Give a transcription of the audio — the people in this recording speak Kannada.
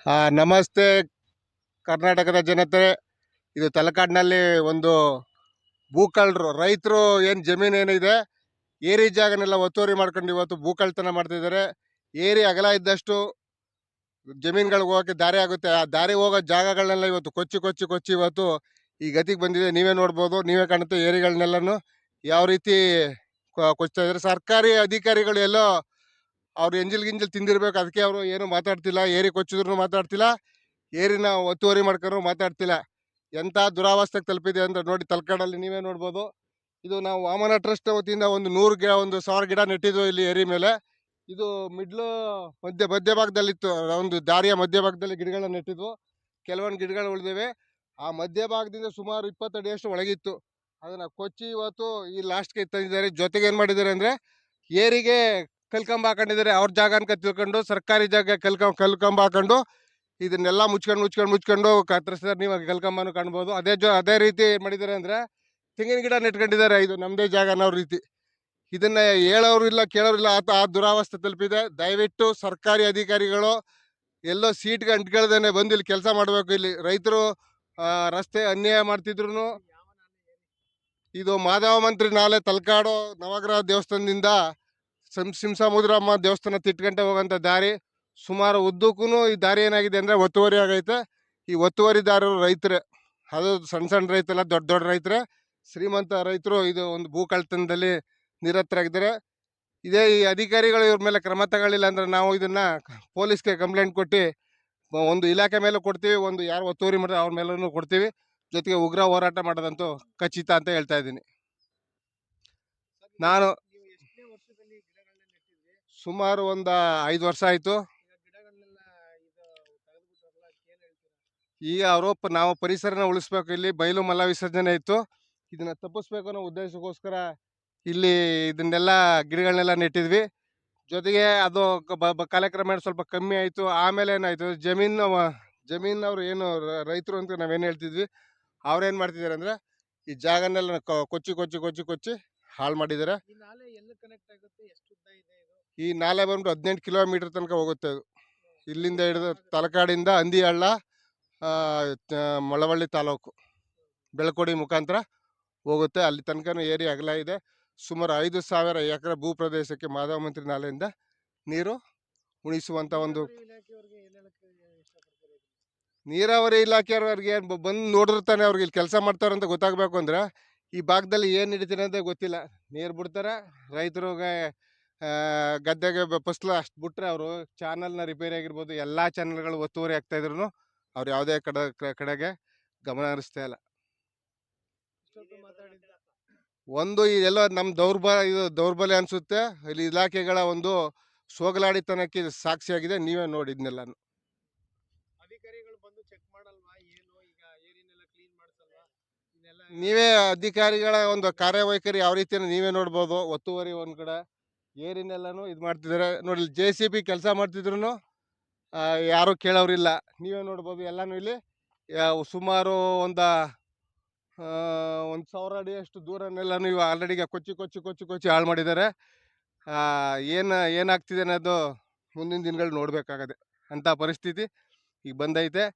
ನಮಸ್ತೆ ಕರ್ನಾಟಕದ ಜನತೆ. ಇದು ತಲಕಾಡಿನಲ್ಲಿ ಒಂದು ಭೂಕಳ್ಳರು ರೈತರು ಏನು ಜಮೀನು ಏನಿದೆ ಏರಿ ಜಾಗನೆಲ್ಲ ಒತ್ತುವರಿ ಮಾಡ್ಕೊಂಡು ಇವತ್ತು ಭೂಕಳ್ತನ ಮಾಡ್ತಿದ್ದಾರೆ. ಏರಿ ಅಗಲ ಇದ್ದಷ್ಟು ಜಮೀನುಗಳಿಗೆ ಹೋಗೋಕ್ಕೆ ದಾರಿ ಆಗುತ್ತೆ. ಆ ದಾರಿ ಹೋಗೋ ಜಾಗಗಳನ್ನೆಲ್ಲ ಇವತ್ತು ಕೊಚ್ಚಿ ಕೊಚ್ಚಿ ಕೊಚ್ಚಿ ಇವತ್ತು ಈ ಗತಿಗೆ ಬಂದಿದೆ. ನೀವೇ ನೋಡ್ಬೋದು, ನೀವೇ ಕಾಣುತ್ತೆ ಏರಿಗಳನ್ನೆಲ್ಲನೂ ಯಾವ ರೀತಿ ಕೊಚ್ತಾ ಇದ್ದಾರೆ. ಸರ್ಕಾರಿ ಅಧಿಕಾರಿಗಳು ಎಲ್ಲೋ ಅವ್ರು ಎಂಜಿಲ್ ಗಿಂಜಿಲ್ ತಿಂದಿರ್ಬೇಕು, ಅದಕ್ಕೆ ಅವರು ಏನು ಮಾತಾಡ್ತಿಲ್ಲ. ಏರಿ ಕೊಚ್ಚಿದ್ರು ಮಾತಾಡ್ತಿಲ್ಲ, ಏರಿನ ಒತ್ತುವರಿ ಮಾಡ್ಕೊಂಡು ಮಾತಾಡ್ತಿಲ್ಲ. ಎಂಥ ದುರಾವಸ್ಥೆಗೆ ತಲುಪಿದೆ ಅಂತ ನೋಡಿ ತಲಕಾಡಲ್ಲಿ ನೀವೇ ನೋಡ್ಬೋದು. ಇದು ನಾವು ವಾಮನ ಟ್ರಸ್ಟ್ ವತಿಯಿಂದ ಒಂದು 100 ಗಿಡ 1000 ಗಿಡ ನೆಟ್ಟಿದ್ವು ಇಲ್ಲಿ ಏರಿ ಮೇಲೆ. ಇದು ಮಿಡ್ಲು ಮಧ್ಯಭಾಗದಲ್ಲಿತ್ತು, ಒಂದು ದಾರಿಯ ಮಧ್ಯಭಾಗದಲ್ಲಿ ಗಿಡಗಳನ್ನ ನೆಟ್ಟಿದ್ವು. ಕೆಲವೊಂದು ಗಿಡಗಳು ಉಳಿದಿವೆ. ಆ ಮಧ್ಯಭಾಗದಿಂದ ಸುಮಾರು 20 ಅಡಿಯಷ್ಟು ಒಳಗಿತ್ತು. ಅದನ್ನ ಕೊಚ್ಚಿ ಇವತ್ತು ಈ ಲಾಸ್ಟ್ಗೆ ತಂದಿದ್ದಾರೆ. ಜೊತೆಗೆ ಏನು ಮಾಡಿದ್ದಾರೆ ಅಂದರೆ ಏರಿಗೆ ಕಲ್ಕಂಬ ಹಾಕೊಂಡಿದ್ದಾರೆ. ಅವ್ರ ಜಾಗ ಅನ್ಕ ತಿಳ್ಕೊಂಡು ಸರ್ಕಾರಿ ಜಾಗ ಕಲ್ಕಂಬ ಹಾಕೊಂಡು ಇದನ್ನೆಲ್ಲ ಮುಚ್ಕೊಂಡು ಕತ್ತರಿಸಿದ್ದಾರೆ. ನೀವು ಕಲ್ಕಂಬನು ಕಾಣ್ಬೋದು. ಅದೇ ರೀತಿ ಏನು ಮಾಡಿದ್ದಾರೆ ಅಂದರೆ ತೆಂಗಿನ ಗಿಡ ನೆಟ್ಕೊಂಡಿದ್ದಾರೆ. ಇದು ನಮ್ಮದೇ ಜಾಗ ಅನ್ನೋ ರೀತಿ. ಇದನ್ನ ಹೇಳೋರು ಇಲ್ಲ, ಕೇಳೋರು ಇಲ್ಲ. ಆ ದುರಾವಸ್ಥೆ ತಲುಪಿದೆ. ದಯವಿಟ್ಟು ಸರ್ಕಾರಿ ಅಧಿಕಾರಿಗಳು ಎಲ್ಲೋ ಸೀಟ್ಗೆ ಅಂಟ್ಕೊಳ್ದೇನೆ ಬಂದು ಇಲ್ಲಿ ಕೆಲಸ ಮಾಡಬೇಕು. ಇಲ್ಲಿ ರೈತರು ರಸ್ತೆ ಅನ್ಯಾಯ ಮಾಡ್ತಿದ್ರು. ಇದು ಮಾಧವ ಮಂತ್ರಿ ನಾಲೆ ತಲಕಾಡು ನವಗ್ರಹ ದೇವಸ್ಥಾನದಿಂದ ಸಿಂಸಮುದ್ರಮ್ಮ ದೇವಸ್ಥಾನ ತಿಟ್ಕಂಟೆ ಹೋಗೋಂಥ ದಾರಿ. ಸುಮಾರು ಉದ್ದಕ್ಕೂ ಈ ದಾರಿ ಏನಾಗಿದೆ ಅಂದರೆ ಒತ್ತುವರಿ ಆಗೈತೆ. ಈ ಒತ್ತುವರಿದಾರರು ರೈತರೇ. ಅದು ಸಣ್ಣ ರೈತಲ್ಲ, ದೊಡ್ಡ ರೈತರೇ, ಶ್ರೀಮಂತ ರೈತರು. ಇದು ಒಂದು ಭೂ ಕಳ್ತನದಲ್ಲಿ ನಿರತರಾಗಿದ್ದಾರೆ. ಇದೇ ಈ ಅಧಿಕಾರಿಗಳು ಇವ್ರ ಮೇಲೆ ಕ್ರಮ ತಗೊಳ್ಳಿಲ್ಲ ಅಂದರೆ ನಾವು ಇದನ್ನ ಪೊಲೀಸ್ಗೆ ಕಂಪ್ಲೇಂಟ್ ಕೊಟ್ಟು ಒಂದು ಇಲಾಖೆ ಮೇಲೆ ಕೊಡ್ತೀವಿ, ಒಂದು ಯಾರು ಒತ್ತುವರಿ ಮಾಡಿದ್ರೆ ಅವ್ರ ಮೇಲೂ ಕೊಡ್ತೀವಿ. ಜೊತೆಗೆ ಉಗ್ರ ಹೋರಾಟ ಮಾಡೋದಂತೂ ಖಚಿತ ಅಂತ ಹೇಳ್ತಾ ಇದ್ದೀನಿ. ನಾನು ಸುಮಾರು ಒಂದು 5 ವರ್ಷ ಆಯಿತು. ಈಗ ನಾವು ಪರಿಸರನ ಉಳಿಸ್ಬೇಕು. ಇಲ್ಲಿ ಬಯಲು ಮಲ ವಿಸರ್ಜನೆ ಇತ್ತು, ಇದನ್ನ ತಪ್ಪಿಸ್ಬೇಕು ಅನ್ನೋ ಉದ್ದೇಶಕ್ಕೋಸ್ಕರ ಇಲ್ಲಿ ಇದನ್ನೆಲ್ಲ ಗಿಡಗಳನ್ನೆಲ್ಲ ನೆಟ್ಟಿದ್ವಿ. ಜೊತೆಗೆ ಅದು ಕಾಲಕ್ರಮೇಣ ಸ್ವಲ್ಪ ಕಮ್ಮಿ ಆಯಿತು. ಆಮೇಲೆ ಏನಾಯಿತು, ಜಮೀನವ್ರು ಏನು ರೈತರು ಅಂತ ನಾವೇನು ಹೇಳ್ತಿದ್ವಿ, ಅವ್ರೇನು ಮಾಡ್ತಿದ್ದಾರೆ ಅಂದರೆ ಈ ಜಾಗನೆಲ್ಲ ಕೊಚ್ಚಿ ಹಾಳು ಮಾಡಿದ್ದಾರೆ. ಈ ನಾಲೆ ಬಂದ್ಬಿಟ್ಟು 18 ಕಿಲೋಮೀಟರ್ ತನಕ ಹೋಗುತ್ತೆ. ಅದು ಇಲ್ಲಿಂದ ಹಿಡಿದು ತಲಕಾಡಿಂದ ಹಂದಿಹಳ್ಳ, ಮಳವಳ್ಳಿ ತಾಲೂಕು, ಬೆಳಕೋಡಿ ಮುಖಾಂತರ ಹೋಗುತ್ತೆ. ಅಲ್ಲಿ ತನಕ ಏರಿ ಅಗಲ ಇದೆ. ಸುಮಾರು 5,000 ಎಕರೆ ಭೂ ಪ್ರದೇಶಕ್ಕೆ ಮಾಧವ ಮಂತ್ರಿ ನಾಲೆಯಿಂದ ನೀರು ಉಣಿಸುವಂಥ ಒಂದು ನೀರಾವರಿ ಇಲಾಖೆಯವ್ರಿಗೆ ಬಂದು ನೋಡಿರ್ತಾನೆ. ಅವ್ರಿಗೆ ಇಲ್ಲಿ ಕೆಲಸ ಮಾಡ್ತಾರಂತ ಗೊತ್ತಾಗಬೇಕು ಅಂದರೆ ಈ ಭಾಗದಲ್ಲಿ ಏನು ನಡೀತಾರೆ ಅಂತ ಗೊತ್ತಿಲ್ಲ. ನೀರು ಬಿಡ್ತಾರೆ, ರೈತರಿಗೆ ಗದ್ದೆಗೆ ಫಸಲು ಅಷ್ಟು ಬಿಟ್ರೆ ಅವರು ಚಾನಲ್ನ ರಿಪೇರಿ ಆಗಿರ್ಬೋದು, ಎಲ್ಲ ಚಾನಲ್ಗಳು ಒತ್ತುವರಿ ಆಗ್ತಾ ಇದ್ರು ಅವ್ರು ಯಾವುದೇ ಕಡೆಗೆ ಗಮನ ಹರಿಸ್ತಾ ಇಲ್ಲ. ಒಂದು ಇದೆಲ್ಲ ನಮ್ಮ ದೌರ್ಬಲ್ಯ ಅನಿಸುತ್ತೆ. ಇಲ್ಲಿ ಇಲಾಖೆಗಳ ಒಂದು ಸೋಗಲಾಡಿತನಕ್ಕೆ ಸಾಕ್ಷಿಯಾಗಿದೆ. ನೀವೇ ನೋಡಿ ಇದನ್ನೆಲ್ಲ. ನೀವೇ ಅಧಿಕಾರಿಗಳ ಒಂದು ಕಾರ್ಯವೈಖರಿ ಯಾವ ರೀತಿ ನೀವೇ ನೋಡ್ಬೋದು. ಒತ್ತುವರಿ ಒಂದು ಕಡೆ, ಏರಿನೆಲ್ಲನೂ ಇದು ಮಾಡ್ತಿದ್ದಾರೆ ನೋಡಿ. JCB ಕೆಲಸ ಮಾಡ್ತಿದ್ರು ಯಾರೂ ಕೇಳೋರಿಲ್ಲ. ನೀವೇ ನೋಡ್ಬೋದು ಎಲ್ಲನೂ. ಇಲ್ಲಿ ಸುಮಾರು ಒಂದು 1,000 ಅಡಿಯಷ್ಟು ದೂರನೆಲ್ಲನೂ ಇವು ಆಲ್ರೆಡಿ ಕೊಚ್ಚಿ ಹಾಳು ಮಾಡಿದ್ದಾರೆ. ಏನಾಗ್ತಿದೆ ಅನ್ನೋದು ಮುಂದಿನ ದಿನಗಳು ನೋಡಬೇಕಾಗದೆ ಅಂಥ ಪರಿಸ್ಥಿತಿ ಈಗ ಬಂದೈತೆ.